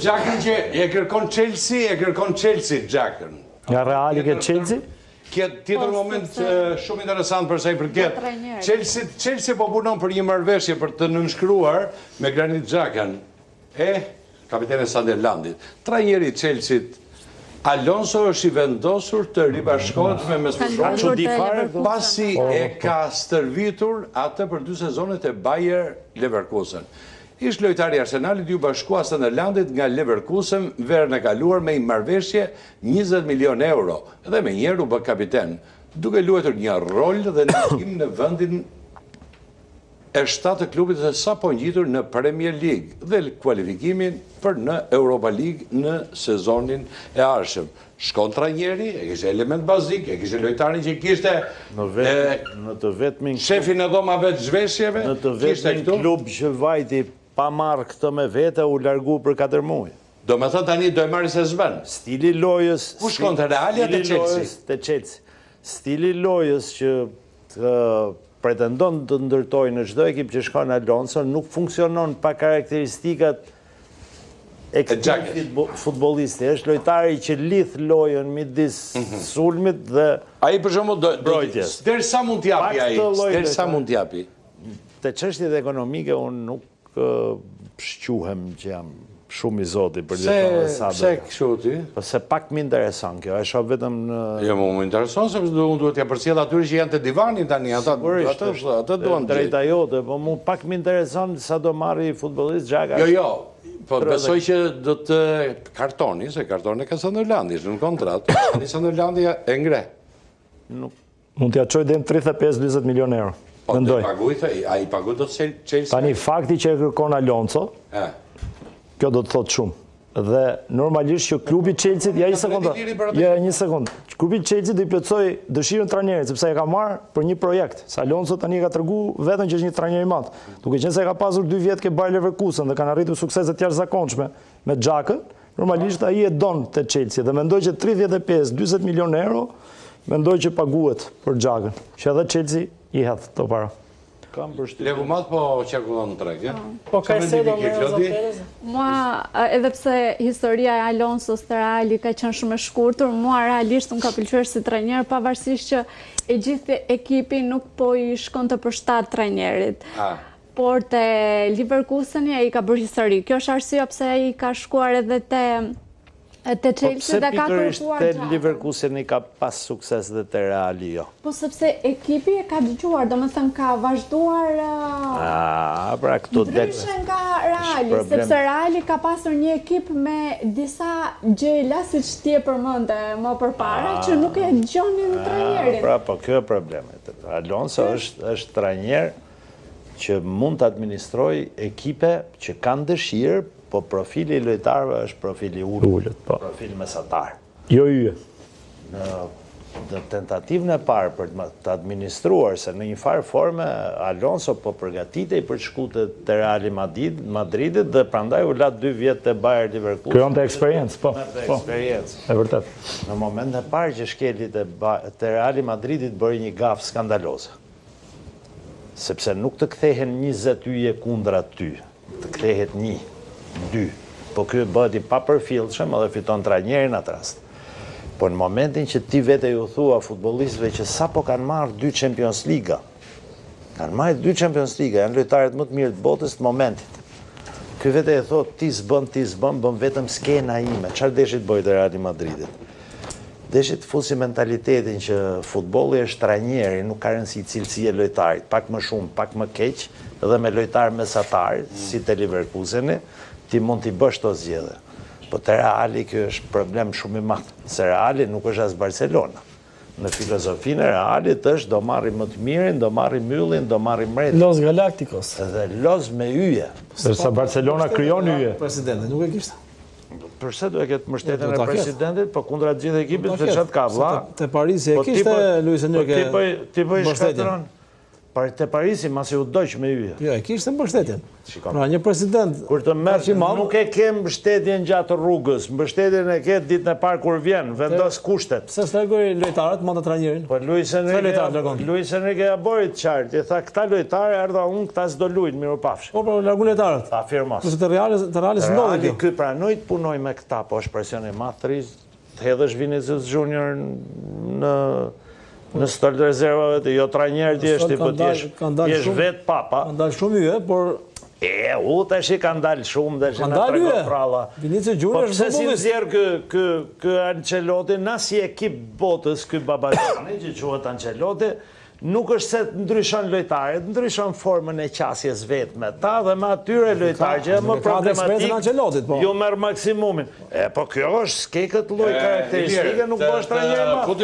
Gjakën që e kërkon Chelsea Gjakën. Nga Reali ke Chelsea? Kjetë tjetër moment shumë interesant për sa i përket. Chelsea po punon për një marrëveshje për të nënshkruar me Granit Xhakan e kapiteni Sunderlandit. Trajneri Chelsea-t Alonso është i vendosur të ribashkohet me mesfushon pasi e ka stërvitur atë për 2 sezonet e Bayer Leverkusen. Ishtë lojtari Arsenalit ju bashkua Sunderlandit nga Leverkusen verën e kaluar me i marrëveshje 20 milion euro dhe me njerë u bë kapiten, duke luetur një rol dhe në vendin e 7 të klubit dhe sa po ngjitur në Premier League dhe kualifikimin për në Europa League në sezonin e ardhshëm. Shkon trajneri, e kishte element bazik, e kishte lojtarin që kishte shefin e dhomave të zhveshjeve, në të vetmin klub që vajti pa marrë këtë me vete u largu për 4 muaj. Do me thënë tani do e marri se zben. Stili lojës... Ku shkon të Realia të Chelsea? Të Chelsea. Stili lojës që pretendon të ndërtoj në çdo ekip që shkon Alonso nuk funksionon pa karakteristikat e këtij futbollisti. Është lojtari që lidh lojën midis sulmit dhe ai për shembull brojtjes. Derisa mund t'japi ai, derisa mund t'japi. Te çështjet ekonomike unë nuk shquhem që jam shumë i zoti për gjithë sa Pse kështu ti? Se pak më intereson kjo, e shoh vetëm në... Jo, më intereson, sepse unë duhet t'ja përcjell atyre që janë të divanin tani, ata duan drejta jote, po mu pak më intereson sa do marri futbollist Xhaka. Jo, po besoj që do të kartoni, se kartoni ka Sunderlandi, është në kontratë, tani Sunderlandi e ngre. Mund t'ja çoj deri në 35-40 milion euro. Mendoj. A i paguaj do të Chelsea? Tani fakti që e kërkon Alonso, kjo do të thotë shumë. Dhe normalisht që klubi Chelsea, një sekond, klubi Chelsea do i plotësoj dëshirën trajnerit, sepse e ka marrë për një projekt. Se Alonso tani ka tregu vetëm që është një trajner i madh. Duke qenë se ka pasur 2 vjet ke Bayer Leverkusen dhe kanë arritur suksese të jashtëzakonshme me Xhakën, normalisht ai e don te Chelsea dhe mendoj që 35-40 milion euro mendoj që paguhet për Xhakën. Që edhe Chelsea i hedh to para. Levu madh po qarkullon në treg, Po Caicedo me Perez. Mua, edhe pse historia e Alonsos të Reali ka qenë shumë e shkurtër, mua realisht më ka pëlqyer si trajner, pavarësisht që e gjithë ekipi nuk po i shkon të përshtat trajnerit. Por te Leverkuseni ai ka bërë histori. Kjo është arsyeja pse ai ka shkuar edhe te Chelsea dhe ka kërkuar Te Leverkuseni ka pas sukses dhe te Reali jo. Po sepse ekipi e ka dëgjuar, domethënë ka vazhduar pra këtu ndryshe nga Reali, sepse Reali ka pasur një ekip me disa gjela siç ti e përmende më përpara që nuk e dëgjonin trajnerin. Pra po kjo e problemi. Alonso është trajner që mund të administroj ekipe që kanë dëshirë, po profili i lojtarëve është profili ulët, profil mesatar. Jo yje. Në tentativën e parë për të administruar, se në një farë forme Alonso po përgatitej për të shkuar te Real Madridit dhe prandaj u la 2 vjet te Bayer Leverkusen. Krijon të eksperiencë, po. E vërtet. Në momentin e parë që shkeli te Real Madridit bëri një gafë skandaloze. Sepse nuk të kthehen 20 yje kundra ty, të kthehet 1, 2. Po kjo bëhet i papërfillshëm edhe fiton trajnerin atë rast. Po në momentin që ti vete ju thua futbollistëve që sapo kanë marrë 2 Champions League, janë lojtarët më të mirë të botës të momentit. Ky vete e thot ti s'bën, bën vetëm skena ime. Çfarë deshit bëj te Real Madridit? Deshit fusi mentalitetin që futbolli është trajneri, nuk ka rëndësi cilësia e lojtarit, pak më shumë, pak më keq, edhe me lojtar mesatar, si te Leverkuseni, ti mund t'i bësh to zgjedhje. Po te Reali kjo është problem shumë i madh, se Reali nuk është as Barcelona. Në filozofinë e Realit është do marri më të mirin, do marri myllin, do marri mretin. Los Galacticos. Edhe Los me yje. Sa Barcelona krijon yje. Presidenti nuk e kishte. Përse do e ketë mbështetjen e presidentit, po kundra të gjithë ekipit se çat ka vlla. Te Parisi e kishte Luis Enrique. Ti bëj shkatron. Te Parisi masi u dojq me yje. Jo, e kishte mbështetjen. Pra një president... Kur të merë, nuk e ke mbështetjen gjatë rrugës, mbështetjen e ke ditën e parë kur vjen, vendos kushtet. Pse s'largoi lojtarët, manda trajnerin? Po Luis Enrique ja bori të qartë, i tha këta lojtarë erdha unë, këta s'do luajnë, mirë pafshi. Po, largu lojtarët. Ta firmos. Kurse të Realis ndodhi kjo. Reali ky pranoi të punoj me këta, po është presion i madh të riz, të hedhësh Vinicius Junior në stol të rezervave të jo trajner ti është, po ti je vet papa. Ka dalë shumë yje, por tash i kanë dalë shumë dhe që na tregon pralla. Vinicius Junior është si nxjerr ky Ancelotti, na si ekip botës ky Babajani që quhet Ancelotti, nuk është se ndryshon lojtarët, ndryshon formën e qasjes vetme. Ta dhe me atyre lojtarë që më problematik, ju merr maksimumin. Po kjo është s'ke këtë lloj karakteristike, nuk është trajner më.